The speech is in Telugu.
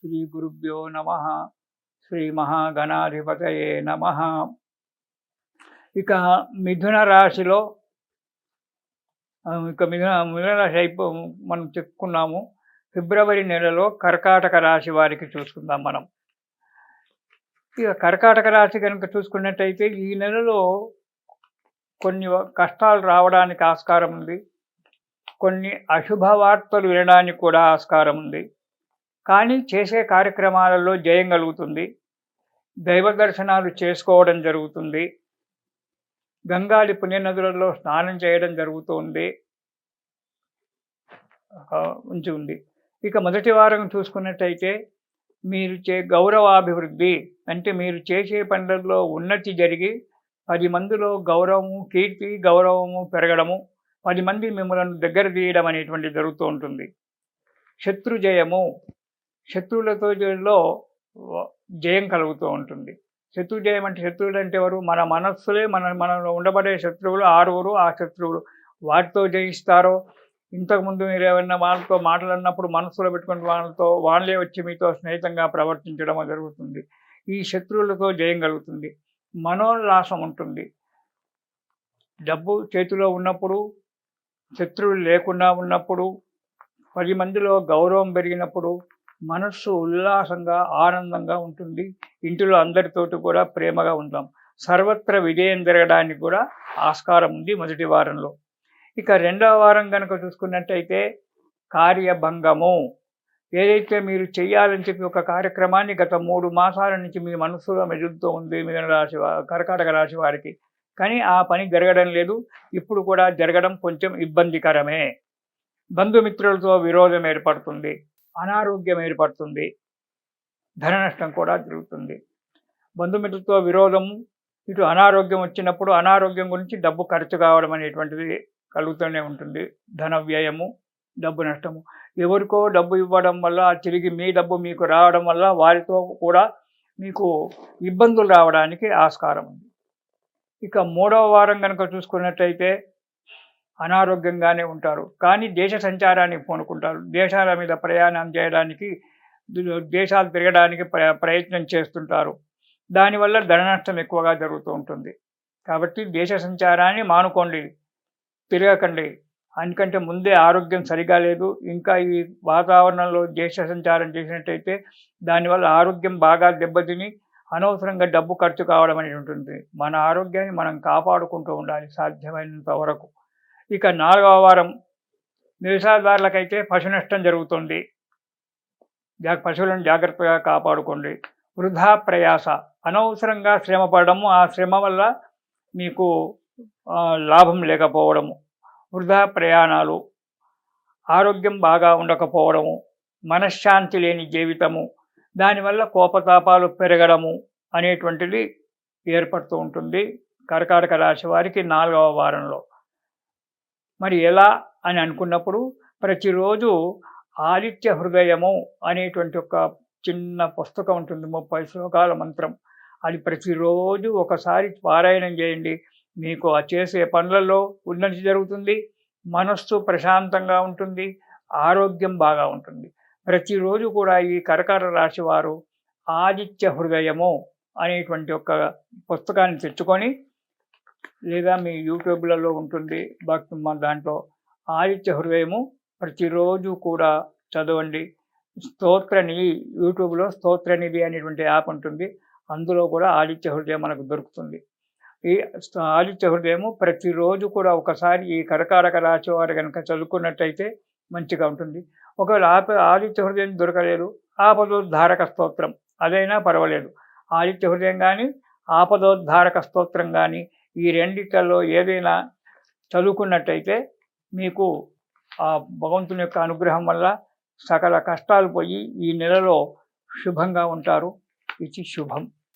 శ్రీ గురుభ్యో నమః. శ్రీ మహాగణాధిపతయే నమః. ఇక మిథున రాశిలో మిథున రాశి మనం చెప్పుకున్నాము. ఫిబ్రవరి నెలలో కర్కాటక రాశి వారికి చూసుకుందాం మనం. ఇక కర్కాటక రాశి కనుక చూసుకున్నట్టయితే ఈ నెలలో కొన్ని కష్టాలు రావడానికి ఆస్కారం ఉంది. కొన్ని అశుభ వార్తలు వినడానికి కూడా ఆస్కారం ఉంది. కానీ చేసే కార్యక్రమాలలో జయం కలుగుతుంది. దైవ దర్శనాలు చేసుకోవడం జరుగుతుంది. గంగాది పుణ్యనదులలో స్నానం చేయడం జరుగుతుంది. ఉంది. ఇక మొదటి వారం చూసుకున్నట్టయితే మీరు గౌరవాభివృద్ధి అంటే మీరు చేసే పనులలో ఉన్నతి జరిగి 10 మందిలో గౌరవము, కీర్తి, గౌరవము పెరగడము, 10 మంది మిమ్మల్ని దగ్గర తీయడం అనేటువంటిది జరుగుతూ ఉంటుంది. శత్రుజయము, శత్రువులతో జయం కలుగుతూ ఉంటుంది. శత్రుజయం అంటే శత్రువులు అంటే ఎవరు? మన మనస్సులే మనలో ఉండబడే శత్రువులు 6 ఆ శత్రువులు వాటితో జయిస్తారో, ఇంతకుముందు మీరు ఏమన్నా వాళ్ళతో మాట్లాడినప్పుడు మనస్సులో పెట్టుకుని వాళ్ళే వచ్చి మీతో స్నేహితంగా ప్రవర్తించడం జరుగుతుంది. ఈ శత్రువులతో జయం కలుగుతుంది. మనోల్లాసం ఉంటుంది. డబ్బు చేతిలో ఉన్నప్పుడు, శత్రువులు లేకుండా ఉన్నప్పుడు, 10 మందిలో గౌరవం పెరిగినప్పుడు మనస్సు ఉల్లాసంగా ఆనందంగా ఉంటుంది. ఇంటిలో అందరితోటి కూడా ప్రేమగా ఉంటాం. సర్వత్ర విజయం జరగడానికి కూడా ఆస్కారం ఉంది మొదటి వారంలో. ఇక రెండవ వారం కనుక చూసుకున్నట్టయితే కార్యభంగము. ఏదైతే మీరు చేయాలని చెప్పి ఒక కార్యక్రమాన్ని గత 3 మాసాల నుంచి మీ మనసులో మెదులుతూ ఉంది కర్కాటక రాశి వారికి, కానీ ఆ పని జరగడం లేదు. ఇప్పుడు కూడా జరగడం కొంచెం ఇబ్బందికరమే. బంధుమిత్రులతో విరోధం ఏర్పడుతుంది. అనారోగ్యం ఏర్పడుతుంది. ధన నష్టం కూడా జరుగుతుంది. బంధుమిత్రులతో విరోధము, ఇటు అనారోగ్యం వచ్చినప్పుడు అనారోగ్యం గురించి డబ్బు ఖర్చు కావడం అనేటువంటిది కలుగుతూనే ఉంటుంది. ధన వ్యయము, డబ్బు నష్టము. ఎవరికో డబ్బు ఇవ్వడం వల్ల తిరిగి మీ డబ్బు మీకు రావడం వల్ల వారితో కూడా మీకు ఇబ్బందులు రావడానికి ఆస్కారం ఉంది. ఇక మూడవ వారం కనుక చూసుకున్నట్టయితే అనారోగ్యంగానే ఉంటారు, కానీ దేశ సంచారానికి పూనుకుంటారు. దేశాల మీద ప్రయాణం చేయడానికి, దేశాలు తిరగడానికి ప్రయత్నం చేస్తుంటారు. దానివల్ల ధన నష్టం ఎక్కువగా జరుగుతూ ఉంటుంది. కాబట్టి దేశ సంచారాన్ని మానుకోండి, తిరగకండి. అందుకంటే ముందే ఆరోగ్యం సరిగా లేదు. ఇంకా ఈ వాతావరణంలో దేశ సంచారం చేసినట్టయితే దానివల్ల ఆరోగ్యం బాగా దెబ్బతిని అనవసరంగా డబ్బు ఖర్చు కావడం అనేది ఉంటుంది. మన ఆరోగ్యాన్ని మనం కాపాడుకుంటూ ఉండాలి సాధ్యమైనంత వరకు. ఇక 4వ వారం వ్యవసాయదారులకైతే పశు నష్టం జరుగుతుంది. పశువులను జాగ్రత్తగా కాపాడుకోండి. వృధా ప్రయాస, అనవసరంగా శ్రమ పడడము, ఆ శ్రమ వల్ల మీకు లాభం లేకపోవడము, వృధా ప్రయాణాలు, ఆరోగ్యం బాగా ఉండకపోవడము, మనశ్శాంతి లేని జీవితము, దానివల్ల కోపతాపాలు పెరగడము అనేటువంటిది ఏర్పడుతూ ఉంటుంది కర్కాటక రాశి వారికి 4వ వారంలో. మరి ఎలా అని అనుకున్నప్పుడు ప్రతిరోజు ఆదిత్య హృదయము అనేటువంటి ఒక చిన్న పుస్తకం ఉంటుంది, 30 శ్లోకాల మంత్రం. అది ప్రతిరోజు ఒకసారి పారాయణం చేయండి. మీకు ఆ చేసే పనులలో ఉన్నతి జరుగుతుంది. మనస్సు ప్రశాంతంగా ఉంటుంది. ఆరోగ్యం బాగా ఉంటుంది. ప్రతిరోజు కూడా ఈ కర్కాటక రాశి వారు ఆదిత్య హృదయము అనేటువంటి ఒక పుస్తకాన్ని తెచ్చుకొని, లేదా మీ యూట్యూబ్లలో ఉంటుంది దాంట్లో ఆదిత్య హృదయము ప్రతిరోజు కూడా చదవండి. స్తోత్రనిధి, యూట్యూబ్లో స్తోత్రనిధి అనేటువంటి యాప్ ఉంటుంది, అందులో కూడా ఆదిత్య హృదయం మనకు దొరుకుతుంది. ఈ ఆదిత్య హృదయము ప్రతిరోజు కూడా ఒకసారి ఈ కర్కాటక రాశి వారు కనుక చదువుకున్నట్టయితే మంచిగా ఉంటుంది. ఒకవేళ ఆదిత్య హృదయం దొరకలేదు, ఆపదోద్ధారక స్తోత్రం అదైనా పర్వాలేదు. ఆదిత్య హృదయం కానీ ఆపదోద్ధారక స్తోత్రం కానీ ఈ రెండిట్లలో ఏదైనా చదువుకున్నట్టయితే మీకు ఆ భగవంతుని యొక్క అనుగ్రహం వల్ల సకల కష్టాలు పోయి ఈ నెలలో శుభంగా ఉంటారు. ఇది శుభం.